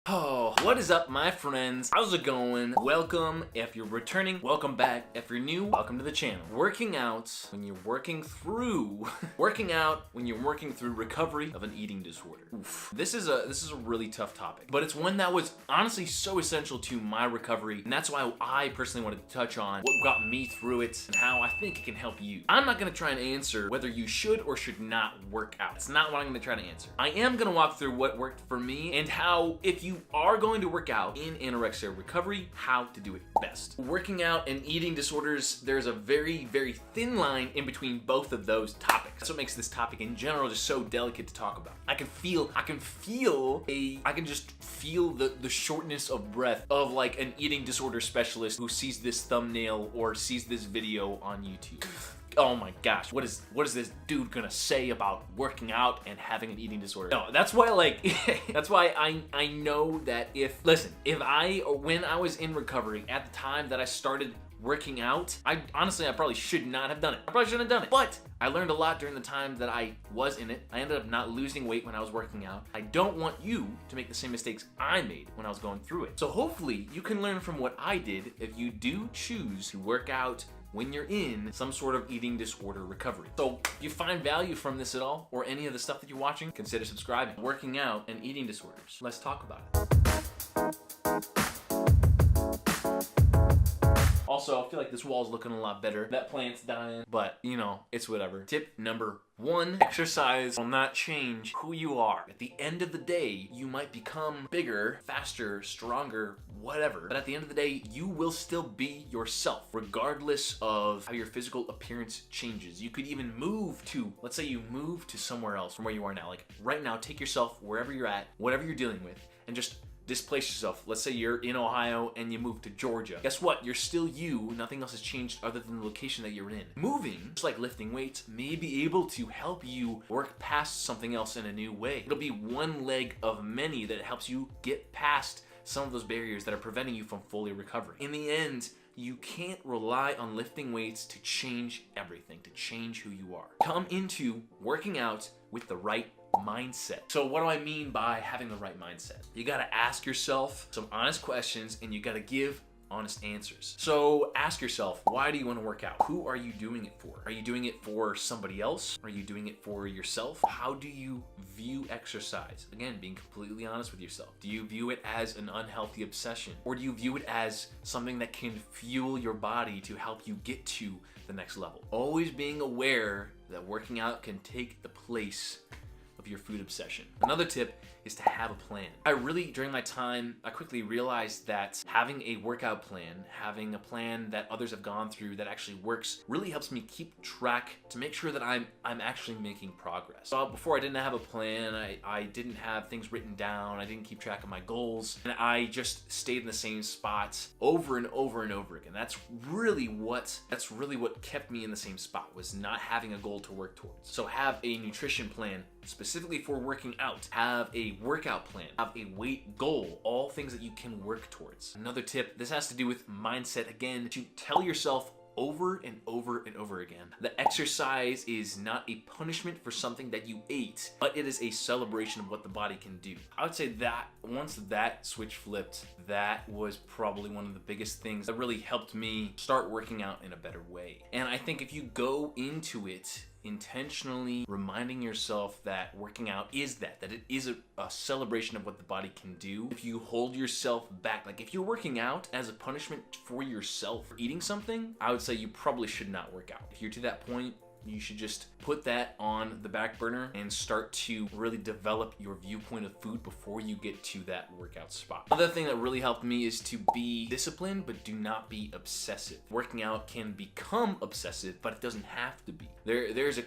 Oh, what is up, my friends? How's it going? Welcome. If you're returning, welcome back. If you're new, welcome to the channel. Working out when you're working through recovery of an eating disorder. Oof. This is a really tough topic, but it's one that was honestly so essential to my recovery, and that's why I personally wanted to touch on what got me through it and how I think it can help you. I'm not gonna try and answer whether you should or should not work out. It's not what I'm gonna try to answer. I am gonna walk through what worked for me and how, if you are going to work out in anorexia recovery, how to do it best. Working out and eating disorders, there's a very, very thin line in between both of those topics. That's what makes this topic in general just so delicate to talk about. I can just feel the shortness of breath of like an eating disorder specialist who sees this thumbnail or sees this video on YouTube. Oh my gosh, what is this dude gonna say about working out and having an eating disorder? No, that's why that's why I know that when I was in recovery at the time that I started working out, I probably should not have done it. I probably shouldn't have done it. But I learned a lot during the time that I was in it. I ended up not losing weight when I was working out. I don't want you to make the same mistakes I made when I was going through it. So hopefully you can learn from what I did if you do choose to work out when you're in some sort of eating disorder recovery. So if you find value from this at all, or any of the stuff that you're watching, consider subscribing. Working out and eating disorders. Let's talk about it. Also, I feel like this wall's looking a lot better. That plant's dying, but you know, it's whatever. Tip number 1, exercise will not change who you are. At the end of the day, you might become bigger, faster, stronger, whatever. But at the end of the day, you will still be yourself, regardless of how your physical appearance changes. You could even move to, let's say you move to somewhere else from where you are now. Like right now, take yourself wherever you're at, whatever you're dealing with, and just displace yourself. Let's say you're in Ohio and you move to Georgia. Guess what? You're still you. Nothing else has changed other than the location that you're in. Moving, just like lifting weights, may be able to help you work past something else in a new way. It'll be one leg of many that helps you get past some of those barriers that are preventing you from fully recovering. In the end, you can't rely on lifting weights to change everything, to change who you are. Come into working out with the right mindset. So what do I mean by having the right mindset? You gotta ask yourself some honest questions and you gotta give honest answers. So ask yourself, why do you want to work out? Who are you doing it for? Are you doing it for somebody else? Are you doing it for yourself? How do you view exercise? Again, being completely honest with yourself. Do you view it as an unhealthy obsession? Or do you view it as something that can fuel your body to help you get to the next level? Always being aware that working out can take the place of your food obsession. Another tip is to have a plan. During my time, I quickly realized that having a workout plan, having a plan that others have gone through that actually works, really helps me keep track to make sure that I'm actually making progress. So before I didn't have a plan, I didn't have things written down, I didn't keep track of my goals, and I just stayed in the same spot over and over and over again. That's really what kept me in the same spot, was not having a goal to work towards. So have a nutrition plan specifically for working out. Have a workout plan, have a weight goal, all things that you can work towards. Another tip, this has to do with mindset again, to tell yourself over and over and over again, the exercise is not a punishment for something that you ate, but it is a celebration of what the body can do. I would say that once that switch flipped, that was probably one of the biggest things that really helped me start working out in a better way. And I think if you go into it intentionally reminding yourself that working out is that it is a celebration of what the body can do. If you hold yourself back, like if you're working out as a punishment for yourself for eating something, I would say you probably should not work out. If you're to that point, you should just put that on the back burner and start to really develop your viewpoint of food before you get to that workout spot. Another thing that really helped me is to be disciplined, but do not be obsessive. Working out can become obsessive, but it doesn't have to be. There's a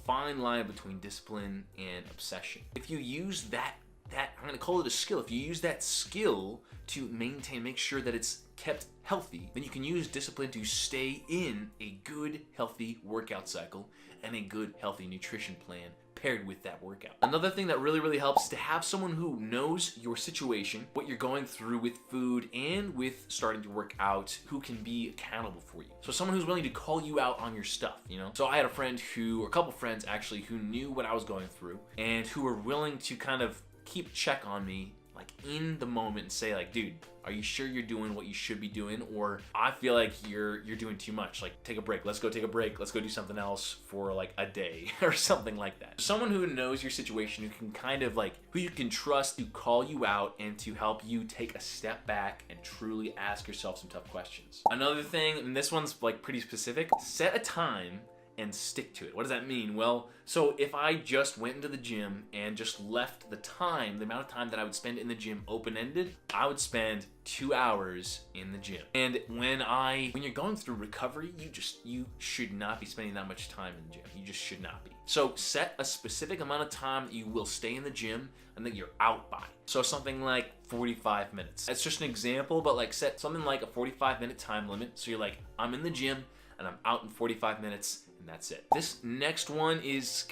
fine line between discipline and obsession. If you use that, I'm gonna call it a skill. If you use that skill to make sure that it's kept healthy, then you can use discipline to stay in a good, healthy workout cycle and a good, healthy nutrition plan paired with that workout. Another thing that really helps is to have someone who knows your situation, what you're going through with food and with starting to work out, who can be accountable for you. So someone who's willing to call you out on your stuff, you know? So I had a friend or a couple friends actually, who knew what I was going through and who were willing to kind of keep check on me, like in the moment and say like, dude, are you sure you're doing what you should be doing? Or I feel like you're doing too much. Like, take a break. Let's go take a break. Let's go do something else for like a day or something like that. Someone who knows your situation, who can kind of like, who you can trust to call you out and to help you take a step back and truly ask yourself some tough questions. Another thing, and this one's like pretty specific, set a time and stick to it. What does that mean? Well, so if I just went into the gym and just left the amount of time that I would spend in the gym open-ended, I would spend 2 hours in the gym. And when you're going through recovery, you should not be spending that much time in the gym. You just should not be. So set a specific amount of time that you will stay in the gym and that you're out by. So something like 45 minutes. That's just an example, but like set something like a 45-minute time limit. So you're like, I'm in the gym and I'm out in 45 minutes. And that's it. This next one is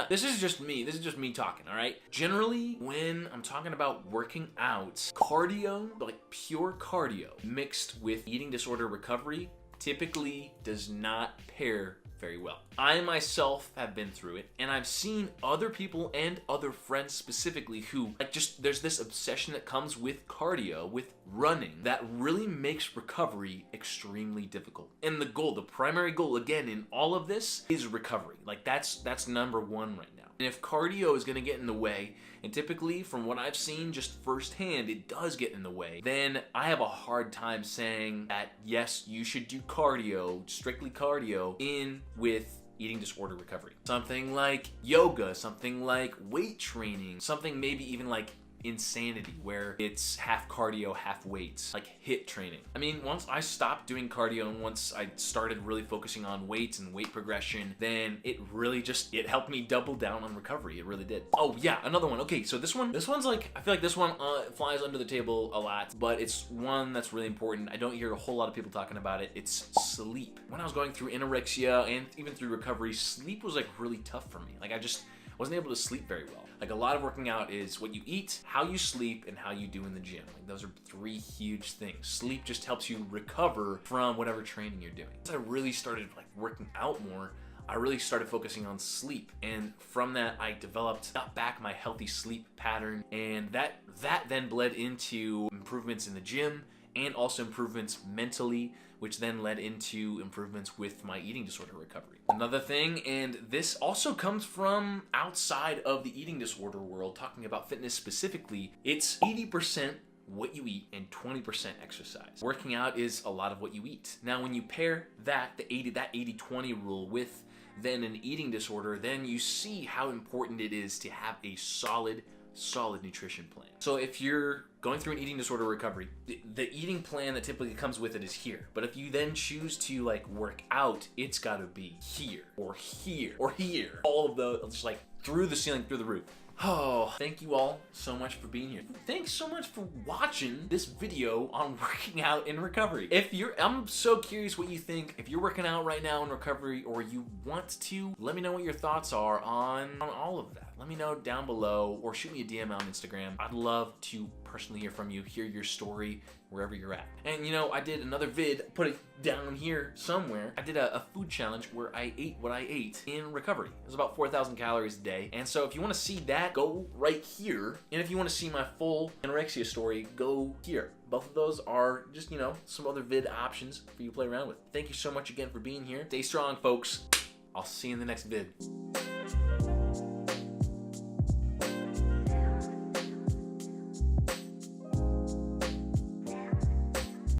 this is just me talking, all right? Generally, when I'm talking about working out, cardio, like pure cardio, mixed with eating disorder recovery, typically does not pair very well. I myself have been through it, and I've seen other people and other friends specifically who there's this obsession that comes with cardio, with running, that really makes recovery extremely difficult. And the primary goal again in all of this is recovery. Like that's number one right now. And if cardio is gonna get in the way, and typically from what I've seen just firsthand, it does get in the way, then I have a hard time saying that yes, you should do cardio, strictly cardio, in with eating disorder recovery. Something like yoga, something like weight training, something maybe even like insanity, where it's half cardio, half weights, like HIIT training. I mean, once I stopped doing cardio and once I started really focusing on weights and weight progression, then it really it helped me double down on recovery. It really did. Oh yeah, another one. Okay, so this one's like, I feel like this one flies under the table a lot, but it's one that's really important. I don't hear a whole lot of people talking about it. It's sleep. When I was going through anorexia and even through recovery, sleep was like really tough for me. Like I just wasn't able to sleep very well. Like a lot of working out is what you eat, how you sleep, and how you do in the gym. Like those are 3 huge things. Sleep just helps you recover from whatever training you're doing. As I really started like working out more, I really started focusing on sleep. And from that, I got back my healthy sleep pattern. And that then bled into improvements in the gym and also improvements mentally, which then led into improvements with my eating disorder recovery. Another thing, and this also comes from outside of the eating disorder world, talking about fitness specifically, it's 80% what you eat and 20% exercise. Working out is a lot of what you eat. Now, when you pair that 80-20 rule with then an eating disorder, then you see how important it is to have a solid nutrition plan. So if you're going through an eating disorder recovery, the eating plan that typically comes with it is here. But if you then choose to like work out, it's gotta be here or here or here. All of those, just like through the ceiling, through the roof. Oh, thank you all so much for being here. Thanks so much for watching this video on working out in recovery. I'm so curious what you think. If you're working out right now in recovery or you want to, let me know what your thoughts are on all of that. Let me know down below or shoot me a DM on Instagram. I'd love to personally hear from you, hear your story, wherever you're at. And you know, I did another vid, put it down here somewhere. I did a food challenge where I ate what I ate in recovery. It was about 4,000 calories a day. And so if you want to see that, go right here. And if you want to see my full anorexia story, go here. Both of those are just, you know, some other vid options for you to play around with. Thank you so much again for being here. Stay strong, folks. I'll see you in the next vid.